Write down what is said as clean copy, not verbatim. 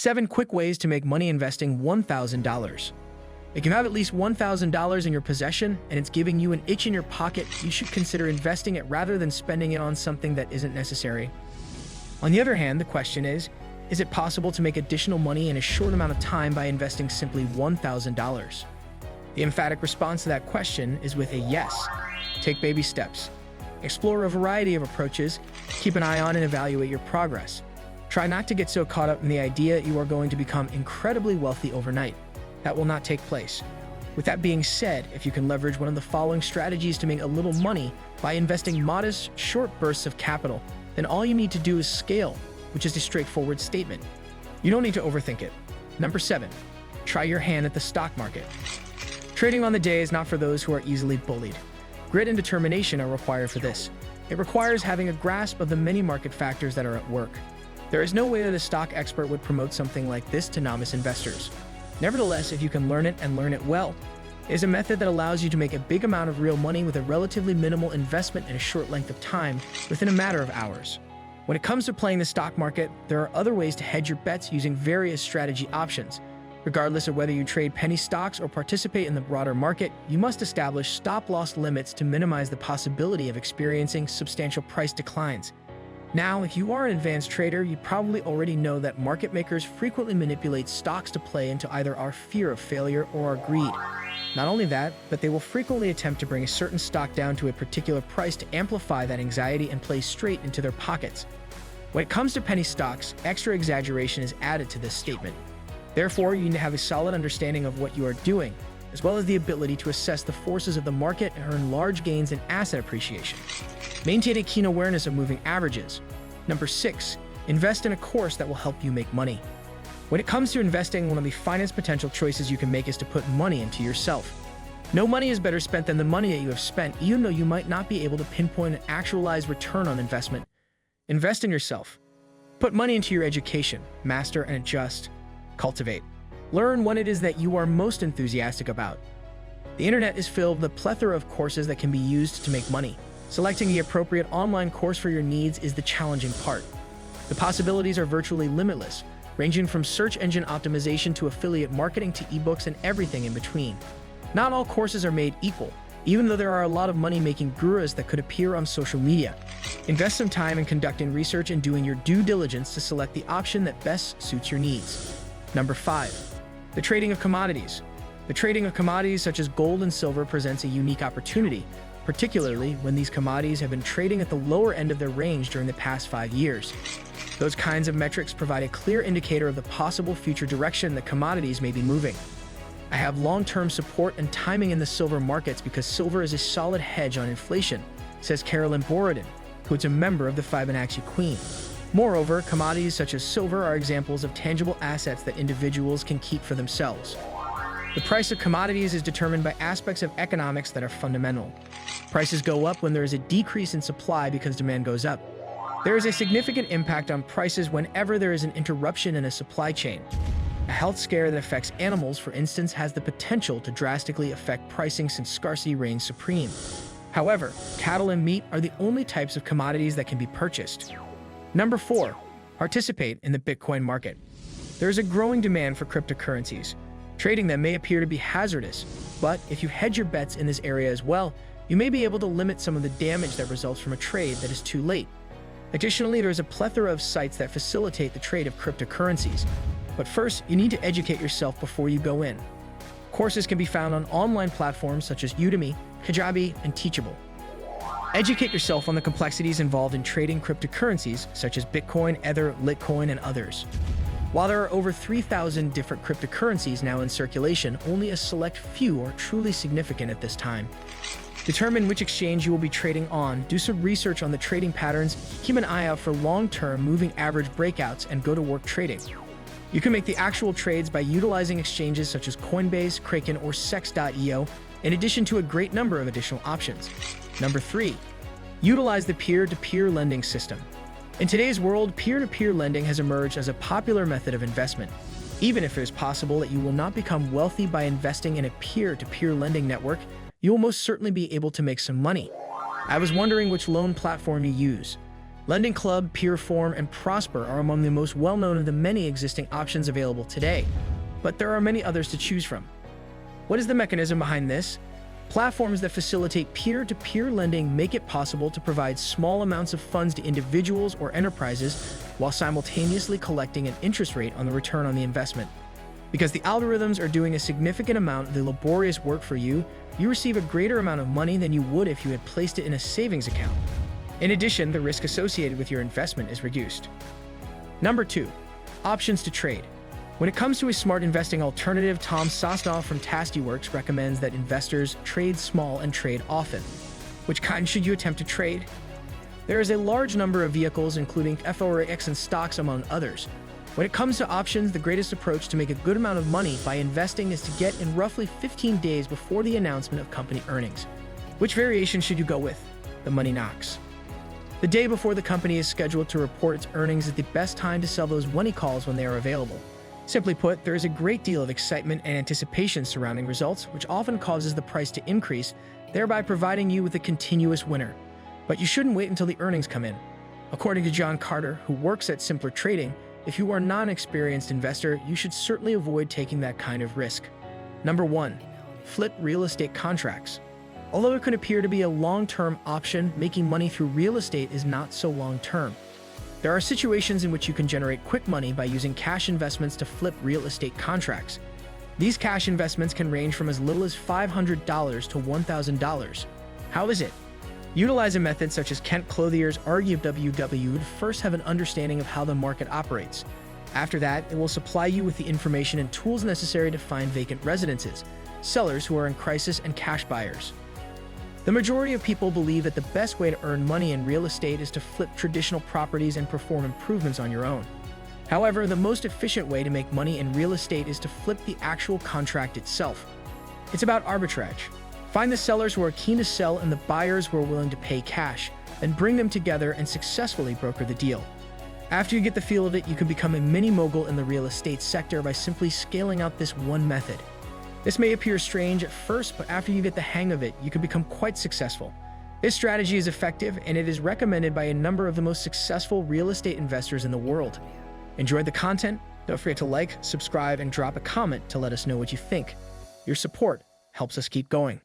7 quick ways to make money investing $1,000. If you have at least $1,000 in your possession and it's giving you an itch in your pocket, you should consider investing it rather than spending it on something that isn't necessary. On the other hand, the question is it possible to make additional money in a short amount of time by investing simply $1,000? The emphatic response to that question is with a yes. Take baby steps. Explore a variety of approaches. Keep an eye on and evaluate your progress. Try not to get so caught up in the idea you are going to become incredibly wealthy overnight. That will not take place. With that being said, if you can leverage one of the following strategies to make a little money by investing modest, short bursts of capital, then all you need to do is scale, which is a straightforward statement. You don't need to overthink it. Number 7, try your hand at the stock market. Trading on the day is not for those who are easily bullied. Grit and determination are required for this. It requires having a grasp of the many market factors that are at work. There is no way that a stock expert would promote something like this to novice investors. Nevertheless, if you can learn it and learn it well, it is a method that allows you to make a big amount of real money with a relatively minimal investment in a short length of time within a matter of hours. When it comes to playing the stock market, there are other ways to hedge your bets using various strategy options. Regardless of whether you trade penny stocks or participate in the broader market, you must establish stop-loss limits to minimize the possibility of experiencing substantial price declines. Now, if you are an advanced trader, you probably already know that market makers frequently manipulate stocks to play into either our fear of failure or our greed. Not only that, but they will frequently attempt to bring a certain stock down to a particular price to amplify that anxiety and play straight into their pockets. When it comes to penny stocks, extra exaggeration is added to this statement. Therefore, you need to have a solid understanding of what you are doing, as well as the ability to assess the forces of the market and earn large gains in asset appreciation. Maintain a keen awareness of moving averages. Number 6, invest in a course that will help you make money. When it comes to investing, one of the finest potential choices you can make is to put money into yourself. No money is better spent than the money that you have spent, even though you might not be able to pinpoint an actualized return on investment. Invest in yourself. Put money into your education, master and adjust, cultivate. Learn what it is that you are most enthusiastic about. The internet is filled with a plethora of courses that can be used to make money. Selecting the appropriate online course for your needs is the challenging part. The possibilities are virtually limitless, ranging from search engine optimization to affiliate marketing to ebooks and everything in between. Not all courses are made equal, even though there are a lot of money-making gurus that could appear on social media. Invest some time in conducting research and doing your due diligence to select the option that best suits your needs. Number 5, the trading of commodities. The trading of commodities such as gold and silver presents a unique opportunity, particularly when these commodities have been trading at the lower end of their range during the past 5 years. Those kinds of metrics provide a clear indicator of the possible future direction that commodities may be moving. I have long-term support and timing in the silver markets because silver is a solid hedge on inflation, says Carolyn Borodin, who is a member of the Fibonacci Queen. Moreover, commodities such as silver are examples of tangible assets that individuals can keep for themselves. The price of commodities is determined by aspects of economics that are fundamental. Prices go up when there is a decrease in supply because demand goes up. There is a significant impact on prices whenever there is an interruption in a supply chain. A health scare that affects animals, for instance, has the potential to drastically affect pricing since scarcity reigns supreme. However, cattle and meat are the only types of commodities that can be purchased. Number 4, participate in the Bitcoin market. There is a growing demand for cryptocurrencies. Trading them may appear to be hazardous, but if you hedge your bets in this area as well, you may be able to limit some of the damage that results from a trade that is too late. Additionally, there is a plethora of sites that facilitate the trade of cryptocurrencies. But first, you need to educate yourself before you go in. Courses can be found on online platforms such as Udemy, Kajabi, and Teachable. Educate yourself on the complexities involved in trading cryptocurrencies such as Bitcoin, Ether, Litecoin, and others. While there are over 3,000 different cryptocurrencies now in circulation, only a select few are truly significant at this time. Determine which exchange you will be trading on, do some research on the trading patterns, keep an eye out for long-term moving average breakouts, and go to work trading. You can make the actual trades by utilizing exchanges such as Coinbase, Kraken, or Sex.io, in addition to a great number of additional options. Number 3, utilize the peer-to-peer lending system. In today's world, peer-to-peer lending has emerged as a popular method of investment. Even if it is possible that you will not become wealthy by investing in a peer-to-peer lending network, you will most certainly be able to make some money. I was wondering which loan platform you use. Lending Club, Peerform, and Prosper are among the most well-known of the many existing options available today, but there are many others to choose from. What is the mechanism behind this? Platforms that facilitate peer-to-peer lending make it possible to provide small amounts of funds to individuals or enterprises while simultaneously collecting an interest rate on the return on the investment. Because the algorithms are doing a significant amount of the laborious work for you, you receive a greater amount of money than you would if you had placed it in a savings account. In addition, the risk associated with your investment is reduced. Number 2. Options to trade. When it comes to a smart investing alternative, Tom Sosnoff from Tastyworks recommends that investors trade small and trade often. Which kind should you attempt to trade? There is a large number of vehicles, including Forex and stocks, among others. When it comes to options, the greatest approach to make a good amount of money by investing is to get in roughly 15 days before the announcement of company earnings. Which variation should you go with? The money knocks. The day before the company is scheduled to report its earnings is the best time to sell those money calls when they are available. Simply put, there is a great deal of excitement and anticipation surrounding results, which often causes the price to increase, thereby providing you with a continuous winner. But you shouldn't wait until the earnings come in. According to John Carter, who works at Simpler Trading, if you are a non-experienced investor, you should certainly avoid taking that kind of risk. Number 1. Flip real estate contracts. Although it could appear to be a long-term option, making money through real estate is not so long-term. There are situations in which you can generate quick money by using cash investments to flip real estate contracts. These cash investments can range from as little as $500 to $1,000. How is it? Utilize a method such as Kent Clothier's RWW would first have an understanding of how the market operates. After that, it will supply you with the information and tools necessary to find vacant residences, sellers who are in crisis, and cash buyers. The majority of people believe that the best way to earn money in real estate is to flip traditional properties and perform improvements on your own. However, the most efficient way to make money in real estate is to flip the actual contract itself. It's about arbitrage. Find the sellers who are keen to sell and the buyers who are willing to pay cash, then bring them together and successfully broker the deal. After you get the feel of it, you can become a mini mogul in the real estate sector by simply scaling out this one method. This may appear strange at first, but after you get the hang of it, you can become quite successful. This strategy is effective, and it is recommended by a number of the most successful real estate investors in the world. Enjoyed the content? Don't forget to like, subscribe, and drop a comment to let us know what you think. Your support helps us keep going.